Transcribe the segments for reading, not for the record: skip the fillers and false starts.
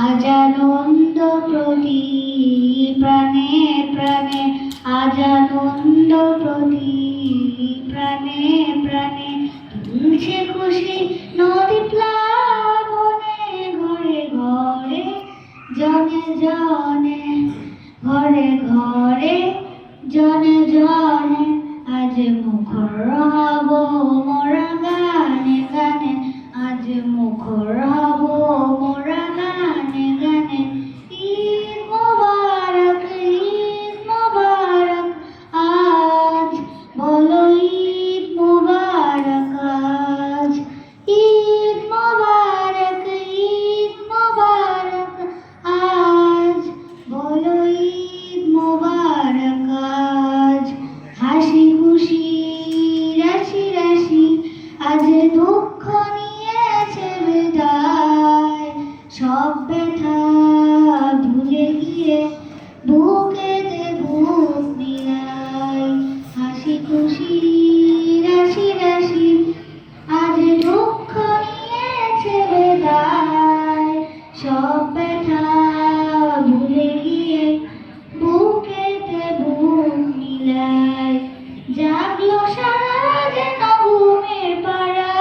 আজ আনন্দ প্রদীপ প্রাণে প্রাণে, আজ আনন্দ প্রদীপ প্রাণে প্রাণে, তুলছে খুশি নদী প্লাবনে, ঘরে ঘরে জনে জনে, ঘরে ঘরে জনে জনে, আজ মুখর হব মোরা গানে গানে, আজ মুখর হব মোরা গানে গানে। ঈদ মোবারক আজ, বলো ঈদ মোবারক আজ। ঈদ মোবারক আজ, বলো ঈদ মোবারক আজ। হাসি খুশি রাশি রাশি, আজ দুঃখ নিয়েছে বিদায়, সব ব্যথা ভুলে গিয়ে বুকেতে বুক মিলাই। হাসি খুশি রাশি রাশি, আজ দুঃখ নিয়েছে বিদায়, সব ব্যথা ভুলে গিয়ে বুকেতে বুক মিলাই। জাগলো সারা যেন ঘুমের পাড়া,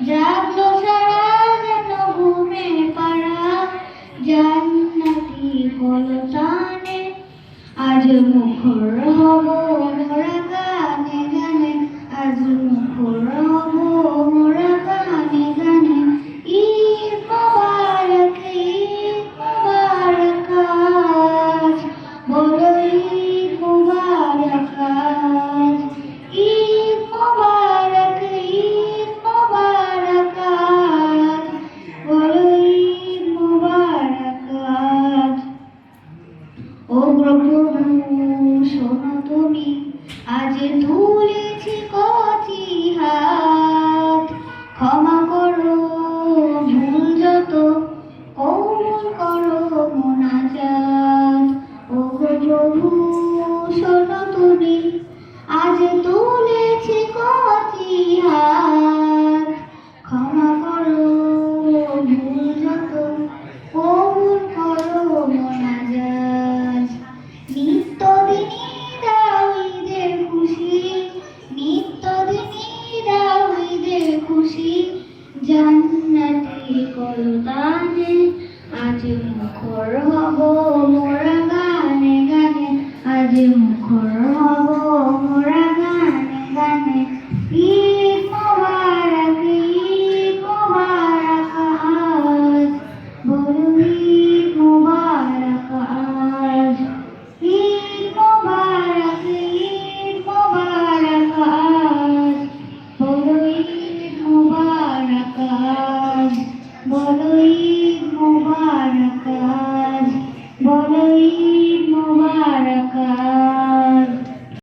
জাগলো সারা যেন ঘুমের পাড়া, জান্নাতি কলতানে, আজ মুখর হব মোরা গানে গানে, আজ মুখর হব মোরা গানে গানে। ঈদ মোবারক আজ, বলো ঈদ মোবারক আজ। ঈদ মোবারক আজ, বলো ঈদ মোবারক আজ। ও প্রভু শোনো তুমি, আজ তুলেছি কচি হাত, ক্ষমা করো ভুল যত, কবুল করো মোনাজাত। ও প্রভু শোনো তুমি, আজ তুলেছি কচি হাত, ক্ষমা করো ভুল যত, কবুল করো মোনাজাত। নিত্যদিনই দাও ঈদের খুশি, নিত্যদিনই দাও ঈদের খুশি, জান্নাতি কলতানে, আজ মুখর হব মোরা গানে গানে, আজ মুখর হব মোরা গানে গানে। ঈদ মোবারক আজ, বলো ঈদ মোবারক আজ। ঈদ মোবারক আজ, বলো ঈদ মোবারক আজ, বলো ঈদ মোবারক আজ।